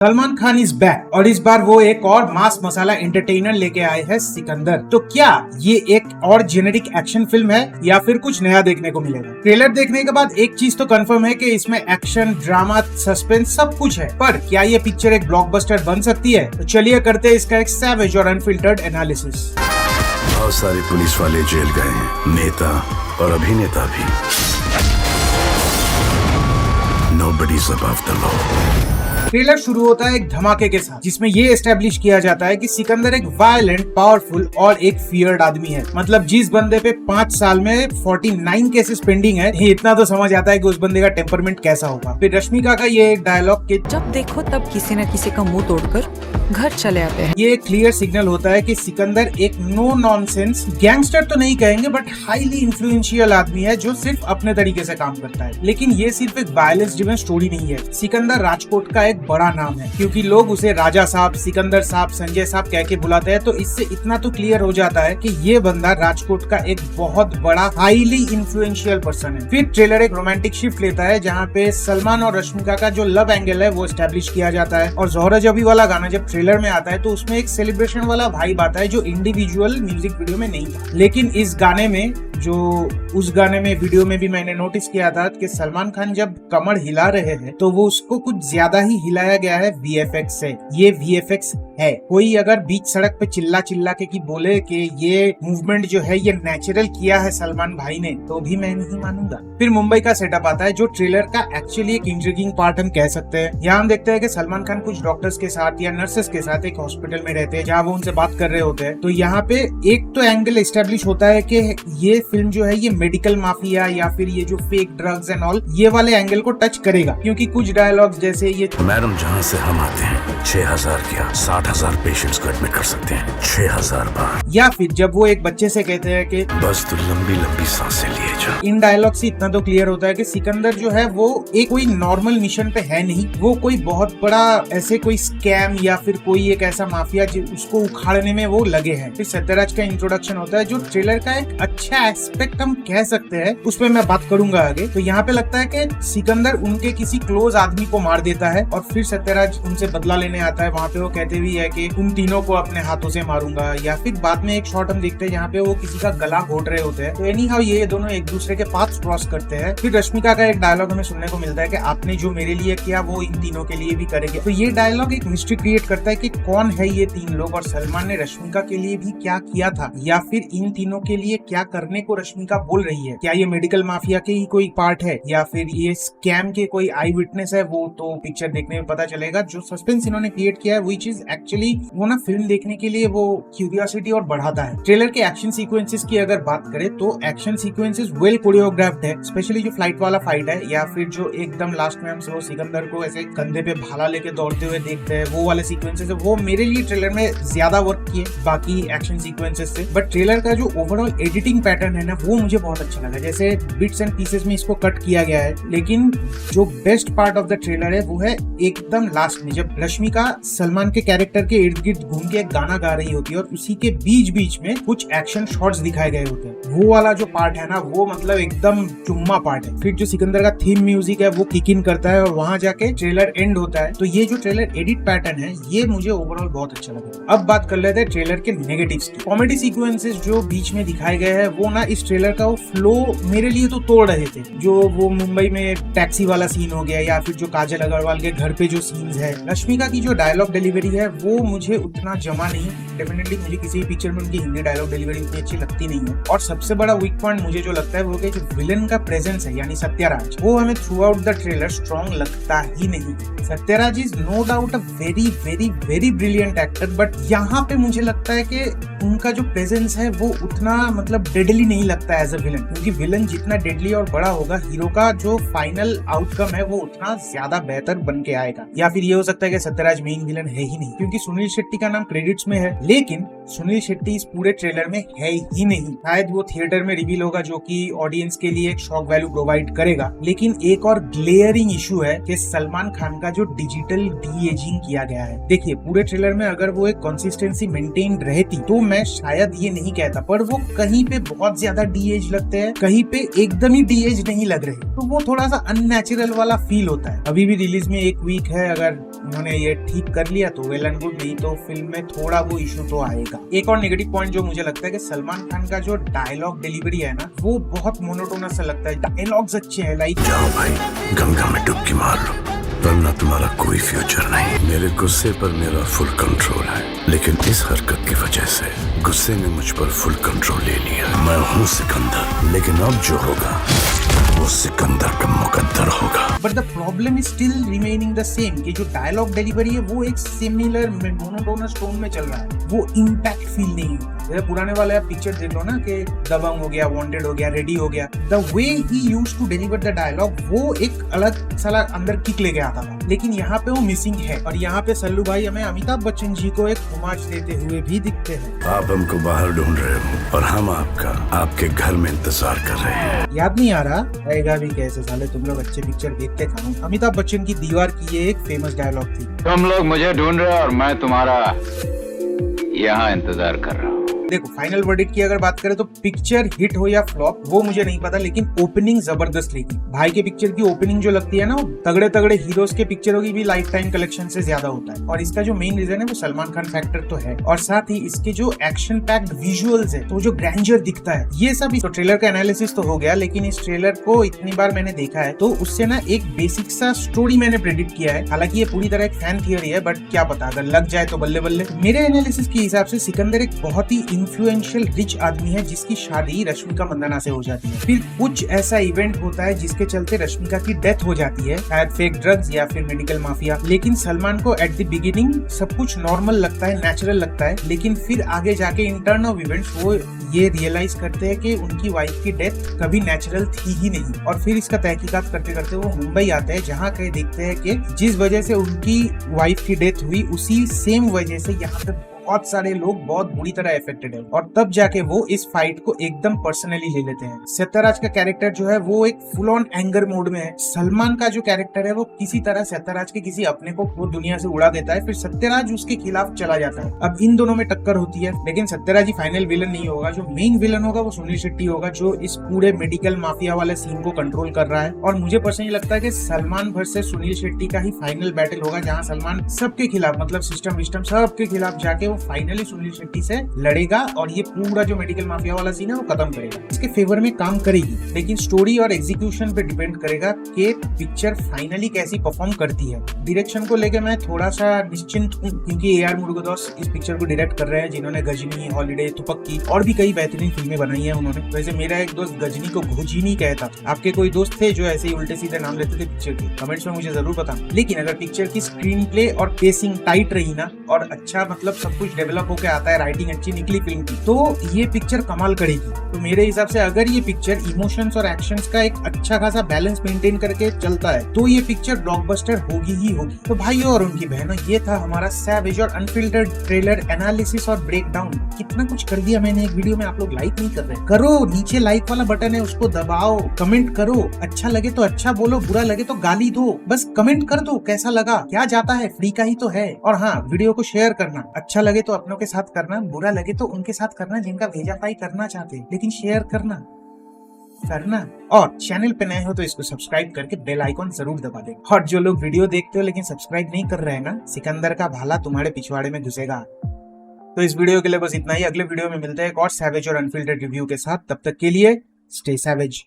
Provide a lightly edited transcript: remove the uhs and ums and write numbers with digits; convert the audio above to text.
Salman Khan is back और इस बार वो एक और मास मसाला एंटरटेनर लेके आए हैं सिकंदर। तो क्या ये एक और जेनेरिक एक्शन फिल्म है या फिर कुछ नया देखने को मिलेगा? ट्रेलर देखने के बाद एक चीज तो कंफर्म है कि इसमें एक्शन, ड्रामा, सस्पेंस सब कुछ है, पर क्या ये पिक्चर एक ब्लॉकबस्टर बन सकती है? तो चलिए करते हैं इसका एक सैवेज और अनफिल्टर्ड एनालिसिस। बहुत सारे पुलिस वाले जेल गए हैं, नेता और अभिनेता भी। Nobody's above the law. Trailer शुरू होता है एक धमाके के साथ, जिसमें ये एस्टेब्लिश किया जाता है कि सिकंदर एक वायलेंट, पावरफुल और एक फियर्ड आदमी है। मतलब जिस बंदे पे 5 साल में 49 केसेस पेंडिंग है, ये इतना तो समझ आता है कि उस बंदे का टेम्परमेंट कैसा होगा। फिर रश्मिका का ये डायलॉग के जब देखो तब किसी न किसी का मुंह तोड़कर घर चले आते हैं। ये क्लियर सिग्नल होता है कि सिकंदर एक नो नॉनसेंस गैंगस्टर तो नहीं कहेंगे, बट हाईली इन्फ्लुएंशियल आदमी है जो सिर्फ अपने तरीके से काम करता है। लेकिन ये सिर्फ एक वायलेंस ड्रिवन स्टोरी नहीं है। सिकंदर राजकोट का एक बड़ा नाम है, क्योंकि लोग उसे राजा साहब, सिकंदर साहब, संजय साहब कह के बुलाते हैं। तो इससे इतना तो क्लियर हो जाता है कि ये बंदा राजकोट का एक बहुत बड़ा हाईली इन्फ्लुएंशियल पर्सन है। फिर ट्रेलर एक रोमांटिक शिफ्ट लेता है, जहाँ पे सलमान और रश्मिका का जो लव एंगल है वो एस्टेब्लिश किया जाता है। और जोहरा जबी वाला गाना जब ट्रेलर में आता है तो उसमें एक सेलिब्रेशन वाला वाइब आता है जो इंडिविजुअल म्यूजिक वीडियो में नहीं था। लेकिन इस गाने में उस गाने में वीडियो में भी मैंने नोटिस किया था कि सलमान खान जब कमर हिला रहे हैं तो वो उसको कुछ ज्यादा ही हिलाया गया है वीएफएक्स से। ये वीएफएक्स है। कोई अगर बीच सड़क पे चिल्ला चिल्ला के बोले कि ये मूवमेंट जो है ये नेचुरल किया है सलमान भाई ने, तो भी मैं नहीं मानूंगा। फिर मुंबई का सेटअप आता है जो ट्रेलर का एक्चुअली एक इंट्रिगिंग पार्ट हम कह सकते हैं। यहाँ हम देखते हैं कि सलमान खान कुछ डॉक्टर्स के साथ या नर्सेस के साथ एक हॉस्पिटल में रहते हैं, जहाँ वो उनसे बात कर रहे होते हैं। तो यहाँ पे एक तो एंगल एस्टेब्लिश होता है कि ये फिल्म जो है ये मेडिकल माफिया या फिर ये जो फेक ड्रग्स एंड ऑल, ये वाले एंगल को टच करेगा। क्योंकि कुछ डायलॉग्स जैसे ये, मैडम जहाँ से हम आते हैं 6000 क्या 60,000 पेशेंट्स को एडमिट कर सकते हैं 6000 बार। या फिर जब वो एक बच्चे से कहते हैं कि बस तू लंबी लंबी सांसें लिए जा। इन डायलॉग से इतना तो क्लियर होता है कि सिकंदर जो है वो एक कोई नॉर्मल मिशन पे है नहीं। वो कोई बहुत बड़ा ऐसे कोई स्कैम या फिर कोई एक ऐसा माफिया उसको उखाड़ने में वो लगे हैं। फिर सत्यराज का इंट्रोडक्शन होता है जो ट्रेलर का एक अच्छा एस्पेक्ट हम कह सकते हैं, उस पर मैं बात करूंगा आगे। तो यहाँ पे लगता है कि सिकंदर उनके किसी क्लोज आदमी को मार देता है और फिर सत्यराज उनसे बदला लेने आता है। वहाँ पे वो कहते भी है कि उन तीनों को अपने हाथों से मारूंगा। या फिर बाद में एक शॉट हम देखते हैं जहाँ पे वो किसी का गला घोट रहे होते हैं। तो एनी हाउ ये दोनों एक दूसरे के पाथ क्रॉस करते हैं। फिर रश्मिका का एक डायलॉग हमें सुनने को मिलता है कि आपने जो मेरे लिए किया वो इन तीनों के लिए भी करेंगे। तो ये डायलॉग एक मिस्ट्री क्रिएट करता है कि कौन है ये 3 लोग और सलमान ने रश्मिका के लिए भी क्या किया था, या फिर इन तीनों के लिए क्या करने को रश्मिका बोल रही है। क्या ये मेडिकल माफिया के ही कोई पार्ट है या फिर ये स्कैम के कोई आई विटनेस है? वो तो पिक्चर देखने में पता चलेगा। जो सस्पेंस इन्होंने क्रिएट किया है वो चीज एक्चुअली वो ना फिल्म देखने के लिए वो क्यूरियोसिटी और बढ़ाता है। ट्रेलर के एक्शन सीक्वेंसेस की अगर बात करें तो एक्शन सीक्वेंसेस वेल कोरियोग्राफ्ड है, स्पेशली जो फ्लाइट वाला फाइट है या फिर जो एकदम लास्ट में हम सिकंदर को ऐसे कंधे पे भाला लेके दौड़ते हुए देखते हैं, वो वाले सीक्वेंसेस है, वो मेरे लिए ट्रेलर में ज्यादा वर्क किए बाकी एक्शन सीक्वेंसेस से। बट ट्रेलर का जो ओवरऑल एडिटिंग पैटर्न है ना वो मुझे बहुत अच्छा लगा। जैसे बिट्स एंड पीसेस में इसको कट किया गया है, लेकिन जो best part of the trailer है वो है एकदम लास्ट में, जब रश्मिका सलमान के कैरेक्टर के इर्द गिर्द घूम के एक गाना गा रही होती है और उसी के बीच बीच में कुछ एक्शन शॉट्स दिखाए गए होते हैं। वो वाला जो पार्ट है ना वो मतलब एकदम चुम्मा पार्ट है। फिर जो सिकंदर का थीम म्यूजिक है वो किक इन करता है और वहां जाके ट्रेलर एंड होता है। तो ये जो ट्रेलर एडिट पैटर्न है ये मुझे ओवरऑल बहुत अच्छा लगा। अब बात कर लेते हैं ट्रेलर के नेगेटिव्स की। कॉमेडी सीक्वेंसेस जो बीच में दिखाए गए हैं वो ना इस ट्रेलर का वो फ्लो मेरे लिए तो तोड़ रहे थे। जो वो मुंबई में टैक्सी वाला सीन हो गया या फिर जो काजल अग्रवाल के घर पे जो सीन्स है, रश्मिका की जो डायलॉग डिलीवरी है वो मुझे उतना जमा नहीं। डेफिनेटली मुझे किसी पिक्चर में उनकी हिंदी डायलॉग डिलीवरी इतनी अच्छी लगती नहीं है। और सबसे बड़ा वीक पॉइंट मुझे जो लगता है वो कि जो विलन का प्रेजेंस है यानी सत्यराज, वो हमें throughout the trailer strong लगता ही नहीं। Sathyaraj is no doubt a very very very brilliant actor, but यहाँ पे मुझे लगता है कि उनका जो प्रेजेंस है वो उतना मतलब डेडली नहीं लगता है एज अ विलन। क्योंकि विलन जितना डेडली और बड़ा होगा, हीरो का जो फाइनल आउटकम है वो उतना ज्यादा बेहतर बन के आएगा। या फिर ये हो सकता है कि सत्यराज मेन विलन है ही नहीं, क्योंकि सुनील शेट्टी का नाम क्रेडिट्स में है, लेकिन सुनील शेट्टी इस पूरे ट्रेलर में है ही नहीं। शायद वो थिएटर में रिवील होगा जो कि ऑडियंस के लिए एक शॉक वैल्यू प्रोवाइड करेगा। लेकिन एक और ग्लेयरिंग इशू है कि सलमान खान का जो डिजिटल डी एजिंग किया गया है। देखिए पूरे ट्रेलर में अगर वो एक कंसिस्टेंसी मेंटेन रहती तो मैं शायद ये नहीं कहता, पर वो कहीं पे बहुत ज्यादा डी एज लगते हैं, कहीं पे एकदम ही डी एज नहीं लग रहे, तो वो थोड़ा सा अननेचुरल वाला फील होता है। अभी भी रिलीज में 1 वीक है, अगर उन्होंने ये ठीक कर लिया तो वेल एंड गुड, नहीं तो फिल्म में थोड़ा वो इशू तो आएगा। एक और नेगेटिव पॉइंट जो मुझे लगता है कि सलमान खान का जो डायलॉग डिलीवरी है ना, वो बहुत मोनोटोनस सा लगता है। डायलॉग्स अच्छे हैं, लाइक जाओ भाई गंगा में डुबकी मार लो, वरना तुम्हारा कोई फ्यूचर नहीं। मेरे गुस्से पर मेरा फुल कंट्रोल है, लेकिन इस हरकत की वजह से गुस्से ने मुझ पर फुल कंट्रोल ले लिया। मैं हूँ सिकंदर, लेकिन अब जो होगा वो सिकंदर का मुकद्दर होगा। But the problem is still remaining the same, कि जो डायलॉग डिलीवरी है वो एक सिमिलर मोनोटोनस टोन में चल रहा है, वो इम्पैक्ट फील नहीं होता। जैसे पुराने वाले आप पिक्चर देख लो ना, कि दबंग हो गया, वांटेड हो गया, रेडी हो गया, the way he used to deliver the dialogue वो एक अलग साला अंदर किक लेके आता था, लेकिन यहाँ पे वो मिसिंग है। और यहाँ पे सल्लू भाई हमें अमिताभ बच्चन जी को एक होमाज देते हुए भी दिखते हैं। आप हमको बाहर ढूंढ रहे हो और हम आपका आपके घर में इंतजार कर रहे हैं। याद नहीं आ रहा रहेगा भी कैसे, साले तुम लोग अच्छे पिक्चर देखते कहाँ। अमिताभ बच्चन की दीवार की ये एक फेमस डायलॉग थी, तुम लोग मुझे ढूंढ रहे हो और मैं तुम्हारा यहाँ इंतजार कर रहा हूँ। देखो फाइनल वर्डिक्ट की अगर बात करें तो पिक्चर हिट हो या फ्लॉप वो मुझे नहीं पता, लेकिन ओपनिंग जबरदस्त लगी। भाई के पिक्चर की ओपनिंग जो लगती है ना, वो तगड़े तगड़े हीरोज के पिक्चरों की भी लाइफ टाइम कलेक्शन से ज्यादा होता है। और इसका जो मेन रीजन है वो सलमान खान फैक्टर तो है, और साथ ही इसके जो एक्शन पैक्ड विजुअल्स है, तो जो ग्रैंडर दिखता है, ये सब। तो ट्रेलर का एनालिसिस तो हो गया, लेकिन इस ट्रेलर को इतनी बार मैंने देखा है तो उससे ना एक बेसिक सा स्टोरी मैंने प्रेडिक्ट किया है। हालांकि ये पूरी तरह एक फैन थियरी है, बट क्या पता अगर लग जाए तो बल्ले बल्ले। मेरे एनालिसिस के हिसाब से सिकंदर एक बहुत ही इन्फ्लुएंशियल रिच आदमी है, जिसकी शादी रश्मिका मंदाना से हो जाती है। फिर कुछ ऐसा इवेंट होता है जिसके चलते रश्मिका की डेथ हो जाती है, शायद फेक ड्रग्स या फिर मेडिकल माफिया। लेकिन सलमान को एट द बिगिनिंग सब कुछ नॉर्मल लगता है, नेचुरल लगता है, लेकिन फिर आगे जाके इन टर्न ऑफ इवेंट्स वो ये रियलाइज करते हैं कि उनकी वाइफ की डेथ कभी नेचुरल थी ही नहीं। और फिर इसका तहकीकात करते करते वो मुंबई आते हैं, जहाँ कहीं देखते हैं कि जिस वजह से उनकी वाइफ की डेथ हुई, उसी सेम वजह से यहाँ पे बहुत सारे लोग बहुत बुरी तरह इफेक्टेड है। और तब जाके वो इस फाइट को एकदम पर्सनली ले लेते हैं। सत्यराज का कैरेक्टर जो है वो एक फुल ऑन एंगर मोड में है। सलमान का जो कैरेक्टर है वो किसी तरह सत्यराज के किसी अपने को वो दुनिया से उड़ा देता है, फिर सत्यराज उसके खिलाफ चला जाता है। अब इन दोनों में टक्कर होती है, लेकिन सत्यराज ही फाइनल विलन नहीं होगा। जो मेन विलन होगा वो सुनील शेट्टी होगा, जो इस पूरे मेडिकल माफिया वाले सीन को कंट्रोल कर रहा है। और मुझे पर्सनली लगता है कि सलमान वर्सेस सुनील शेट्टी का ही फाइनल बैटल होगा, जहाँ सलमान सबके खिलाफ, मतलब सिस्टम विस्टम सबके खिलाफ जाके वो फाइनली सुनील शेट्टी से लड़ेगा और ये पूरा जो मेडिकल माफिया वाला सीन है वो खत्म करेगा। इसके फेवर में काम करेगी, लेकिन स्टोरी और एग्जीक्यूशन पे डिपेंड करेगा कि पिक्चर फाइनली कैसी परफॉर्म करती है। डायरेक्शन को लेके मैं थोड़ा सा निश्चिंत हूँ, क्योंकि AR मुरुगदॉस इस पिक्चर को डायरेक्ट कर रहे हैं, जिन्होंने गजनी, हॉलीडे, तुपक्की और भी कई बेहतरीन फिल्में बनाई है उन्होंने। वैसे मेरा एक दोस्त गजनी को घोजीनी कहता था। आपके कोई दोस्त थे जो ऐसे ही उल्टे सीधे नाम लेते थे पिक्चर के? कमेंट्स में मुझे जरूर बताना। लेकिन अगर पिक्चर की स्क्रीन प्ले और पेसिंग टाइट रही ना, और अच्छा मतलब सब कुछ डेवलप होकर आता है, राइटिंग अच्छी निकली फिल्म की, तो ये पिक्चर कमाल करेगी। तो मेरे हिसाब से अगर ये पिक्चर इमोशंस और एक्शंस का एक अच्छा खासा बैलेंस मेंटेन करके चलता है तो ये पिक्चर ब्लॉकबस्टर होगी ही होगी। तो भाइयों और उनकी बहनों, ये था हमारा सैवेज और अनफिल्टर्ड ट्रेलर एनालिसिस और ब्रेकडाउन। कितना कुछ कर दिया मैंने एक वीडियो में, आप लोग लाइक नहीं कर रहे। करो, नीचे लाइक वाला बटन है उसको दबाओ, कमेंट करो, अच्छा लगे तो अच्छा बोलो, बुरा लगे तो गाली दो, बस कमेंट कर दो कैसा लगा, क्या जाता है, फ्री का ही तो है। और हाँ, वीडियो को शेयर करना, अच्छा लगे तो अपनों के साथ करना, बुरा लगे तो उनके साथ करना जिनका भेजा पाई करना चाहते, लेकिन शेयर करना। और चैनल पे नए हो तो इसको सब्सक्राइब करके बेल आइकॉन जरूर दबा दे। और जो लोग वीडियो देखते हो लेकिन सब्सक्राइब नहीं कर रहे हैं ना, सिकंदर का भाला तुम्हारे पिछवाड़े में घुसेगा। तो इस वीडियो के लिए बस इतना ही। अगले वीडियो में मिलते हैं एक और सैवेज और अनफिल्टर्ड रिव्यू के साथ। तब तक के लिए स्टे सैवेज।